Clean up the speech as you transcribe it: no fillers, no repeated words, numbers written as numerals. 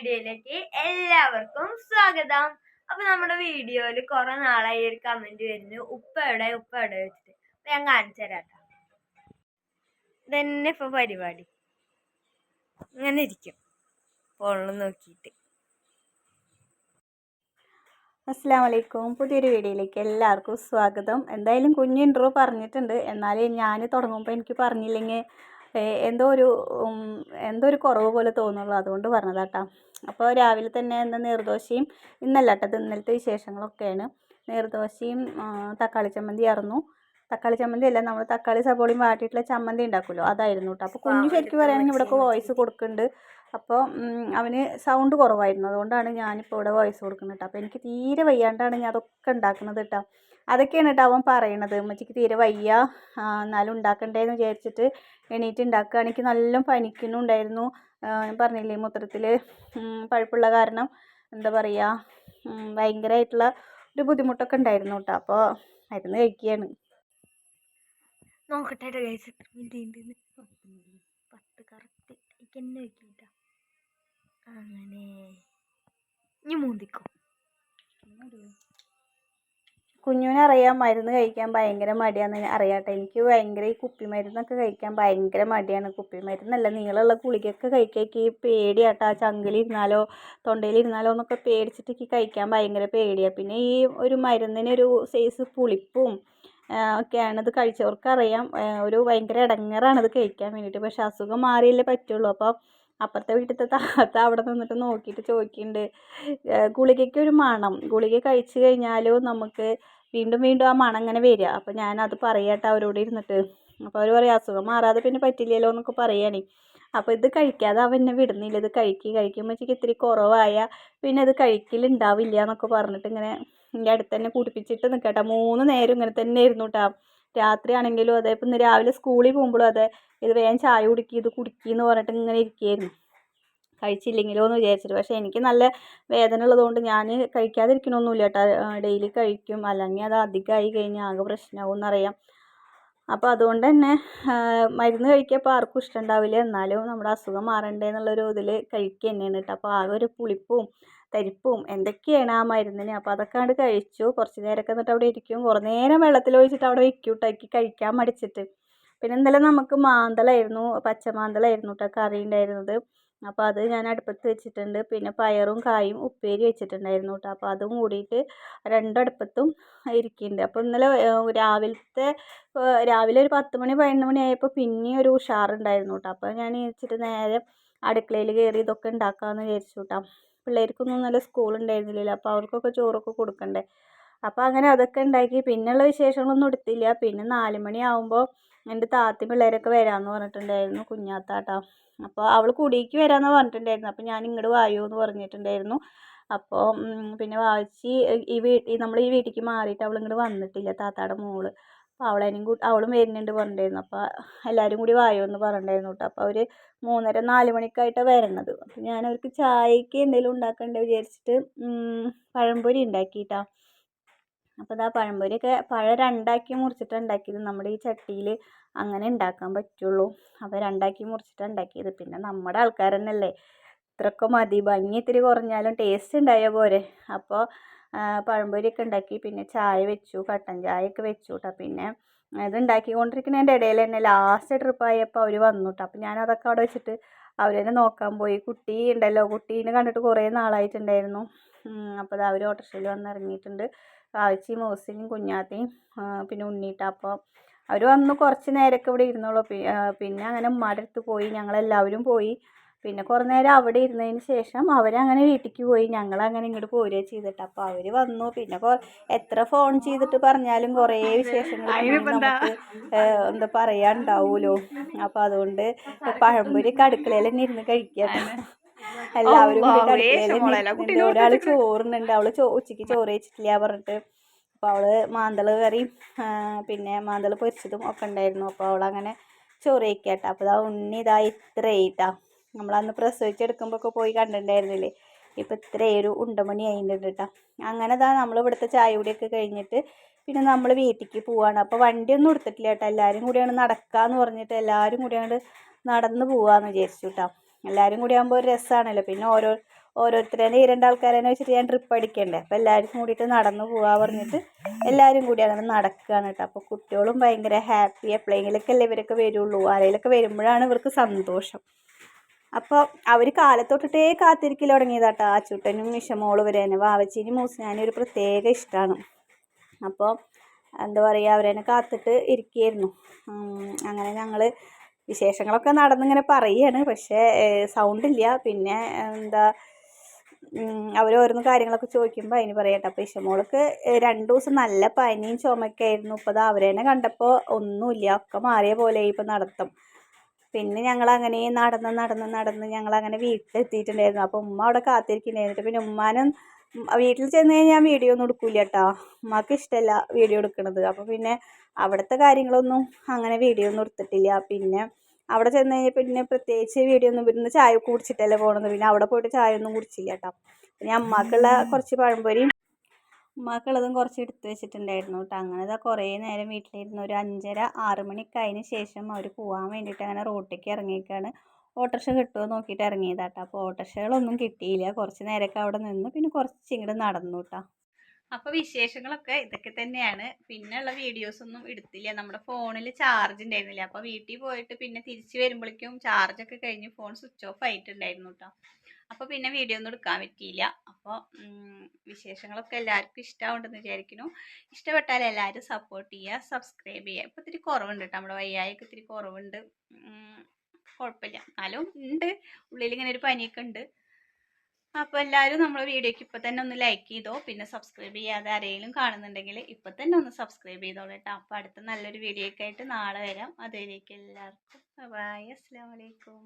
വീഡിയോയിലേക്ക് എല്ലാവർക്കും സ്വാഗതം. അപ്പൊ നമ്മുടെ വീഡിയോയിൽ കുറെ നാളായി ഒരു കമന്റ് വരുന്നു, ഉപ്പ എവിടെ വെച്ചിട്ട്. ഞാൻ കാണിച്ചു തരാട്ടോ. ഇതന്നെ ഇപ്പൊ പരിപാടി. ഇങ്ങനെ ഇരിക്കും ഫോണിൽ നോക്കിയിട്ട്. അസ്സലാമു അലൈക്കും. പുതിയൊരു വീഡിയോയിലേക്ക് എല്ലാവർക്കും സ്വാഗതം. എന്തായാലും കുഞ്ഞ് ഇൻട്രോ പറഞ്ഞിട്ടുണ്ട്, എന്നാലും ഞാൻ തുടങ്ങുമ്പോൾ എനിക്ക് പറഞ്ഞില്ലെങ്കിൽ എന്തോ ഒരു കുറവ് പോലെ തോന്നുള്ളൂ, അതുകൊണ്ട് പറഞ്ഞതാട്ടോ. അപ്പോൾ രാവിലെ തന്നെ എന്താ നീർദോശയും, ഇന്നല്ല കേട്ടോ, ഇന്നലത്തെ വിശേഷങ്ങളൊക്കെയാണ്. നീർദോശയും തക്കാളി ചമ്മന്തി ആയിരുന്നു. തക്കാളി ചമ്മന്തി അല്ല, നമ്മൾ തക്കാളി സബോളയും വാട്ടിയിട്ടുള്ള ചമ്മന്തി ഉണ്ടാക്കുമല്ലോ, അതായിരുന്നു കേട്ടോ. അപ്പോൾ കുഞ്ഞ് ശരിക്കും പറയുകയാണെങ്കിൽ ഇവിടെയൊക്കെ വോയിസ് കൊടുക്കുന്നുണ്ട്. അപ്പോൾ അവന് സൗണ്ട് കുറവായിരുന്നു, അതുകൊണ്ടാണ് ഞാനിപ്പോൾ ഇവിടെ വോയിസ് കൊടുക്കുന്നത് കേട്ടോ. അപ്പോൾ എനിക്ക് തീരെ വയ്യാണ്ടാണ് ഞാൻ അതൊക്കെ ഉണ്ടാക്കുന്നത് കേട്ടോ. അതൊക്കെയാണ് കേട്ടോ അവൻ പറയണത്, ഉമ്മച്ചിക്ക് തീരെ വയ്യ, എന്നാലും ഉണ്ടാക്കണ്ടേന്ന് വിചാരിച്ചിട്ട് എണീറ്റ് ഉണ്ടാക്കുക. എനിക്ക് നല്ല പനിക്കുന്നുണ്ടായിരുന്നു. പറഞ്ഞില്ലേ, മൂത്രത്തിൽ പഴുപ്പുള്ള കാരണം എന്താ പറയുക, ഭയങ്കരമായിട്ടുള്ള ഒരു ബുദ്ധിമുട്ടൊക്കെ ഉണ്ടായിരുന്നു കേട്ടോ. അപ്പോൾ മരുന്ന് കഴിക്കുകയാണ്. നോക്കട്ടെ കറക്റ്റ് തന്നെ വെക്കിട്ട. അങ്ങനെ ഇനി മൂന്നിക്കോ. കുഞ്ഞിനറിയാം മരുന്ന് കഴിക്കാൻ ഭയങ്കര മടിയാണെന്ന് അറിയാട്ടെ. എനിക്ക് ഭയങ്കര ഈ കുപ്പിമരുന്നൊക്കെ കഴിക്കാൻ ഭയങ്കര മടിയാണ്. കുപ്പിമരുന്നല്ല, നീളമുള്ള ഗുളികയൊക്കെ കഴിക്കാൻ പേടിയാട്ടോ. ചങ്കിലിരുന്നാലോ തൊണ്ടയിലിരുന്നാലോ എന്നൊക്കെ പേടിച്ചിട്ട് എനിക്ക് കഴിക്കാൻ ഭയങ്കര പേടിയാണ്. പിന്നെ ഈ ഒരു മരുന്നിനൊരു സൈസ് പുളിപ്പും ഒക്കെയാണ്. ഇത് കഴിച്ചവർക്കറിയാം, ഒരു ഭയങ്കര ഇടങ്ങേറാണിത് കഴിക്കാൻ വേണ്ടിയിട്ട്. പക്ഷെ അസുഖം മാറിയല്ലേ പറ്റുള്ളൂ. അപ്പോൾ അപ്പുറത്തെ വീട്ടിലത്തെ താത്ത അവിടെ നിന്നിട്ട് നോക്കിയിട്ട് ചോദിക്കുന്നുണ്ട്, ഗുളികയ്ക്ക് ഒരു മണം, ഗുളിക കഴിച്ചു കഴിഞ്ഞാലും നമുക്ക് വീണ്ടും വീണ്ടും ആ മണം ഇങ്ങനെ വരിക. അപ്പോൾ ഞാനത് പറയാട്ടോ അവരോട് ഇരുന്നിട്ട്. അപ്പോൾ അവർ പറയും അസുഖം മാറാതെ പിന്നെ പറ്റില്ലല്ലോ എന്നൊക്കെ പറയുകയാണ്. അപ്പോൾ ഇത് കഴിക്കാതെ അവൻ എന്നെ വിടുന്നില്ല. ഇത് കഴിക്കുമ്പോൾ ഇത്തിരി കുറവായ പിന്നെ അത് കഴിക്കലുണ്ടാവില്ല എന്നൊക്കെ പറഞ്ഞിട്ട് ഇങ്ങനെ എൻ്റെ അടുത്ത് തന്നെ കുടിപ്പിച്ചിട്ട് നിൽക്കട്ടെ. 3 നേരം ഇങ്ങനെ തന്നെ ആയിരുന്നു കേട്ടോ. രാത്രിയാണെങ്കിലും അതെ, ഇപ്പം ഇന്ന് രാവിലെ സ്കൂളിൽ പോകുമ്പോഴും അതെ, ഇത് വേഗം ചായ കുടിക്കുക, ഇത് കുടിക്കുകയെന്ന് പറഞ്ഞിട്ട് ഇങ്ങനെ ഇരിക്കുകയായിരുന്നു, കഴിച്ചില്ലെങ്കിലോ എന്ന് വിചാരിച്ചിട്ട്. പക്ഷേ എനിക്ക് നല്ല വേദന ഉള്ളതുകൊണ്ട് ഞാൻ കഴിക്കാതിരിക്കണമൊന്നുമില്ല കേട്ടോ. ഡെയിലി കഴിക്കും, അല്ലെങ്കിൽ അത് അധികമായി കഴിഞ്ഞാൽ ആകെ പ്രശ്നമാവും എന്നറിയാം. അപ്പോൾ അതുകൊണ്ട് തന്നെ മരുന്ന് കഴിക്കാൻ ഇപ്പോൾ ആർക്കും ഇഷ്ടമുണ്ടാവില്ല, എന്നാലും നമ്മുടെ അസുഖം മാറണ്ടേ എന്നുള്ളൊരു ഇതിൽ കഴിക്കുക തന്നെയാണ് കേട്ടോ. അപ്പോൾ ആകെ ഒരു പുളിപ്പും തരിപ്പും എന്തൊക്കെയാണ് ആ മരുന്നിന്. അപ്പോൾ അതൊക്കെ അങ്ങോട്ട് കഴിച്ചു. കുറച്ച് നേരമൊക്കെ എന്നിട്ട് അവിടെ ഇരിക്കും, കുറേ നേരം വെള്ളത്തിലൊഴിച്ചിട്ട് അവിടെ വയ്ക്കും കേട്ടോ, എനിക്ക് കഴിക്കാൻ മടിച്ചിട്ട്. പിന്നെ ഇന്നലെ നമുക്ക് മാന്തളായിരുന്നു, പച്ചമാന്തളായിരുന്നു കേട്ടോ കറി ഉണ്ടായിരുന്നത്. അപ്പോൾ അത് ഞാൻ അടുപ്പത്ത് വെച്ചിട്ടുണ്ട്. പിന്നെ പയറും കായും ഉപ്പേരി വെച്ചിട്ടുണ്ടായിരുന്നു കേട്ടോ. അപ്പോൾ അതും കൂടിയിട്ട് രണ്ടടുപ്പത്തും ഇരിക്കുന്നുണ്ട്. അപ്പോൾ ഇന്നലെ രാവിലെ ഒരു 10 മണി 11 മണി ആയപ്പോൾ പിന്നെയും ഒരു ഉഷാറുണ്ടായിരുന്നു കേട്ടോ. അപ്പോൾ ഞാൻ വെച്ചിട്ട് നേരെ അടുക്കളയിൽ കയറി ഇതൊക്കെ ഉണ്ടാക്കാമെന്ന് വിചാരിച്ചു കേട്ടോ. പിള്ളേർക്കൊന്നും നല്ല സ്കൂളുണ്ടായിരുന്നില്ലല്ലോ, അപ്പോൾ അവർക്കൊക്കെ ചോറൊക്കെ കൊടുക്കണ്ടേ. അപ്പോൾ അങ്ങനെ അതൊക്കെ ഉണ്ടാക്കി. പിന്നെയുള്ള വിശേഷങ്ങളൊന്നും എടുത്തില്ല. പിന്നെ 4 മണിയാകുമ്പോൾ എൻ്റെ താത്തി പിള്ളേരൊക്കെ വരാമെന്ന് പറഞ്ഞിട്ടുണ്ടായിരുന്നു, കുഞ്ഞാത്താട്ടോ. അപ്പോൾ അവൾ കുടിക്ക് വരാമെന്ന് പറഞ്ഞിട്ടുണ്ടായിരുന്നു. അപ്പോൾ ഞാൻ ഇങ്ങോട്ട് വായോ എന്ന് പറഞ്ഞിട്ടുണ്ടായിരുന്നു. അപ്പോൾ പിന്നെ വായിച്ച് നമ്മൾ ഈ വീട്ടിലേക്ക് മാറിയിട്ട് അവൾ ഇങ്ങോട്ട് വന്നിട്ടില്ല, താത്താടെ മോള്. അപ്പോൾ അവളും വരുന്നുണ്ട് പറഞ്ഞിട്ടുണ്ടായിരുന്നു. അപ്പോൾ എല്ലാവരും കൂടി വായോ എന്ന് പറഞ്ഞിട്ടുണ്ടായിരുന്നു കേട്ടോ. അപ്പോൾ അവർ 3:30 4 മണിക്കായിട്ടാണ് വരണത്. അപ്പോൾ ഞാൻ അവർക്ക് ചായക്ക് എന്തെങ്കിലും ഉണ്ടാക്കണ്ടേ വിചാരിച്ചിട്ട് പഴംപൊരി ഉണ്ടാക്കിയിട്ടാ. അപ്പോൾ ഇതാ പഴംപൊരിയൊക്കെ പഴം 2ആക്കി മുറിച്ചിട്ട് ഉണ്ടാക്കിയത്. നമ്മുടെ ഈ ചട്ടിയിൽ അങ്ങനെ ഉണ്ടാക്കാൻ പറ്റുള്ളൂ. അപ്പോൾ 2ആക്കി മുറിച്ചിട്ട് ഉണ്ടാക്കിയത്. പിന്നെ നമ്മുടെ ആൾക്കാർ തന്നെയല്ലേ, ഇത്രയൊക്കെ മതി, ഭംഗി ഇത്തിരി കുറഞ്ഞാലും ടേസ്റ്റ് ഉണ്ടായ പോരെ. അപ്പോൾ പഴംപൊരിയൊക്കെ ഉണ്ടാക്കി. പിന്നെ ചായ വെച്ചു, കട്ടൻ ചായയൊക്കെ വെച്ചു കേട്ടോ. പിന്നെ ഇത് ഉണ്ടാക്കിക്കൊണ്ടിരിക്കുന്നതിൻ്റെ ഇടയിൽ തന്നെ ലാസ്റ്റ് ട്രിപ്പായപ്പോൾ അവർ വന്നു കേട്ടോ. അപ്പോൾ ഞാനതൊക്കെ അവിടെ വെച്ചിട്ട് അവർ തന്നെ നോക്കാൻ പോയി. കുട്ടി ഉണ്ടല്ലോ, കുട്ടീനെ കണ്ടിട്ട് കുറേ നാളായിട്ടുണ്ടായിരുന്നു. അപ്പോൾ അത് അവർ ഓട്ടോറിക്ഷയിൽ വന്ന് ഇറങ്ങിയിട്ടുണ്ട്. കാഴ്ചയും മോസിനും കുഞ്ഞാത്തയും പിന്നെ ഉണ്ണീട്ട. അപ്പോൾ അവർ വന്ന് കുറച്ച് നേരമൊക്കെ ഇവിടെ ഇരുന്നുള്ളൂ. പിന്നെ അങ്ങനെ ഉമ്മാടെ അടുത്ത് പോയി, ഞങ്ങളെല്ലാവരും പോയി. പിന്നെ കുറേ നേരം അവിടെ ഇരുന്നതിന് ശേഷം അവരങ്ങനെ വീട്ടിലേക്ക് പോയി, ഞങ്ങളങ്ങനെ ഇങ്ങോട്ട് പോരുക ചെയ്തിട്ട്. അപ്പോൾ അവർ വന്നു. പിന്നെ എത്ര ഫോൺ ചെയ്തിട്ട് പറഞ്ഞാലും കുറേ വിശേഷങ്ങൾ നമുക്ക് എന്താ പറയാനുണ്ടാവുമല്ലോ. അപ്പോൾ അതുകൊണ്ട് പഴംപൊരിയൊക്കെ അടുക്കളയിൽ തന്നെ ഇരുന്ന് കഴിക്കാം. എല്ലാവരും കൂടി അടുക്കളയിൽ തന്നെ. ഒരാൾ ചോറുന്നുണ്ട്, അവൾ ഉച്ചയ്ക്ക് ചോറ് കഴിച്ചിട്ടില്ല പറഞ്ഞിട്ട്. അപ്പോൾ അവൾ മാന്തൾ കറിയും പിന്നെ മാന്തൾ പൊരിച്ചതും ഒക്കെ ഉണ്ടായിരുന്നു. അപ്പോൾ അവളങ്ങനെ ചോറ് കഴിക്കാട്ടോ. അപ്പോൾ ഉണ്ണി ഇത്രയായിട്ടാ. നമ്മളന്ന് പ്രസവിച്ചെടുക്കുമ്പോൾ പോയി കണ്ടിട്ടുണ്ടായിരുന്നില്ലേ, ഇപ്പോൾ ഇത്രയൊരു ഉണ്ടമണി ആയിട്ടുണ്ട് കേട്ടോ. അങ്ങനെ നമ്മൾ ഇവിടുത്തെ ചായ കുടിയൊക്കെ കഴിഞ്ഞിട്ട് പിന്നെ നമ്മൾ വീട്ടിലേക്ക് പോവാണ്. അപ്പോൾ വണ്ടിയൊന്നും എടുത്തിട്ടില്ല കേട്ടോ. എല്ലാവരും കൂടിയാണ് നടക്കാമെന്ന് പറഞ്ഞിട്ട് എല്ലാവരും കൂടിയാണ് നടന്ന് പോവാമെന്ന് വിചാരിച്ചു കേട്ടോ. എല്ലാവരും കൂടി ആകുമ്പോൾ ഒരു രസമാണല്ലോ. പിന്നെ ഓരോരുത്തരെ ഈ രണ്ടാൾക്കാരെ വെച്ചിട്ട് ഞാൻ ട്രിപ്പ് അടിക്കണ്ടേ. അപ്പോൾ എല്ലാവർക്കും കൂടിയിട്ട് നടന്നു പോകാൻ പറഞ്ഞിട്ട് എല്ലാവരും കൂടി അങ്ങനെ നടക്കുകയാണ് കേട്ടോ. അപ്പോൾ കുട്ടികളും ഭയങ്കര ഹാപ്പി. എപ്പോഴെങ്കിലൊക്കെ അല്ലേ ഇവരൊക്കെ വരുള്ളൂ, ആരെങ്കിലൊക്കെ വരുമ്പോഴാണ് ഇവർക്ക് സന്തോഷം. അപ്പോൾ അവർ കാലത്തൊട്ടിട്ടേ കാത്തിരിക്കൽ തുടങ്ങിയതാട്ടോ. ആച്ചൂട്ടനും മിഷമോളും വരെ വാവച്ചീനും മൂസിനാനും ഒരു പ്രത്യേക ഇഷ്ടമാണ്. അപ്പോൾ എന്താ പറയുക, അവരെന്നെ കാത്തിട്ട് ഇരിക്കുകയായിരുന്നു. അങ്ങനെ ഞങ്ങൾ വിശേഷങ്ങളൊക്കെ നടന്നിങ്ങനെ പറയുകയാണ്. പക്ഷേ സൗണ്ടില്ല. പിന്നെ എന്താ അവരോരോന്ന് കാര്യങ്ങളൊക്കെ ചോദിക്കുമ്പോൾ അതിന് പറയട്ടെ. അപ്പോൾ ഇഷമോൾക്ക് 2 ദിവസം നല്ല പനിയും ചുമയൊക്കെ ആയിരുന്നു. ഇപ്പോൾ അവരെന്നെ കണ്ടപ്പോൾ ഒന്നുമില്ല, ഒക്കെ മാറിയ പോലെ ഇപ്പോൾ നടത്തം. പിന്നെ ഞങ്ങളങ്ങനെ നടന്ന് ഞങ്ങളങ്ങനെ വീട്ടിലെത്തിയിട്ടുണ്ടായിരുന്നു. അപ്പോൾ ഉമ്മ അവിടെ കാത്തിരിക്കുന്നുണ്ടായിരുന്നു. പിന്നെ ഉമ്മാനും വീട്ടിൽ ചെന്ന് കഴിഞ്ഞാൽ ഞാൻ വീഡിയോ ഒന്നും എടുക്കില്ല കേട്ടോ. ഉമ്മാക്ക് ഇഷ്ടമല്ല വീഡിയോ എടുക്കുന്നത്. അപ്പോൾ പിന്നെ അവിടുത്തെ കാര്യങ്ങളൊന്നും അങ്ങനെ വീഡിയോ ഒന്നും എടുത്തിട്ടില്ല. പിന്നെ അവിടെ ചെന്ന് കഴിഞ്ഞാൽ പിന്നെ പ്രത്യേകിച്ച് വീഡിയോ ഒന്നും, ഇവിടുന്ന് ചായ കുടിച്ചിട്ടല്ലേ പോകണത്. പിന്നെ അവിടെ പോയിട്ട് ചായ ഒന്നും കുടിച്ചില്ല കേട്ടോ. പിന്നെ അമ്മക്കുള്ള കുറച്ച് പഴംപൊരിയും ഉമ്മാക്കുള്ളതും കുറച്ച് എടുത്ത് വെച്ചിട്ടുണ്ടായിരുന്നു കേട്ടോ. അങ്ങനെ കുറേ നേരം വീട്ടിലിരുന്ന് ഒരു 5:30-6 മണിയൊക്കെ ആയതിന് ശേഷം അവർ പോകാൻ വേണ്ടിയിട്ട് അങ്ങനെ റോട്ടിലേക്ക് ഇറങ്ങിയേക്കാണ്. ഓട്ടോറിക്ഷ കിട്ടുമോ നോക്കിയിട്ട് ഇറങ്ങിയതാട്ടോ. അപ്പോൾ ഓട്ടോറിക്ഷകളൊന്നും കിട്ടിയില്ല. കുറച്ച് നേരമൊക്കെ അവിടെ നിന്ന് പിന്നെ കുറച്ച് ഇങ്ങോട്ട് നടന്നു കേട്ടോ. അപ്പോൾ വിശേഷങ്ങളൊക്കെ ഇതൊക്കെ തന്നെയാണ്. പിന്നെയുള്ള വീഡിയോസൊന്നും എടുത്തില്ല. നമ്മുടെ ഫോണിൽ ചാർജ് ഉണ്ടായിരുന്നില്ല. അപ്പോൾ വീട്ടിൽ പോയിട്ട് പിന്നെ തിരിച്ച് വരുമ്പോഴേക്കും ചാർജൊക്കെ കഴിഞ്ഞ് ഫോൺ സ്വിച്ച് ഓഫ് ആയിട്ടുണ്ടായിരുന്നു കേട്ടോ. അപ്പോൾ പിന്നെ വീഡിയോ ഒന്നും എടുക്കാൻ പറ്റിയില്ല. അപ്പോൾ വിശേഷങ്ങളൊക്കെ എല്ലാവർക്കും ഇഷ്ടമാവുണ്ടെന്ന് വിചാരിക്കുന്നു. ഇഷ്ടപ്പെട്ടാൽ എല്ലാവരും സപ്പോർട്ട് ചെയ്യുക, സബ്സ്ക്രൈബ് ചെയ്യുക. ഇപ്പോൾ ഇത്തിരി കുറവുണ്ട് കേട്ടോ, നമ്മുടെ വയ്യായൊക്കെ ഇത്തിരി കുറവുണ്ട്. കുഴപ്പമില്ല, എന്നാലും ഉണ്ട്, ഉള്ളിലിങ്ങനെ ഒരു പനിയൊക്കെ ഉണ്ട്. അപ്പോൾ എല്ലാവരും നമ്മുടെ വീഡിയോയ്ക്ക് ഇപ്പോൾ തന്നെ ഒന്ന് ലൈക്ക് ചെയ്തോ. പിന്നെ സബ്സ്ക്രൈബ് ചെയ്യാതെ ആരെങ്കിലും കാണുന്നുണ്ടെങ്കിൽ ഇപ്പോൾ തന്നെ ഒന്ന് സബ്സ്ക്രൈബ് ചെയ്തോളൂ കേട്ടോ. അപ്പോൾ അടുത്ത നല്ലൊരു വീഡിയോയ്ക്കായിട്ട് നാളെ വരാം. അതുവരേക്കും എല്ലാവർക്കും ബൈ, അസ്സലാമു അലൈക്കും.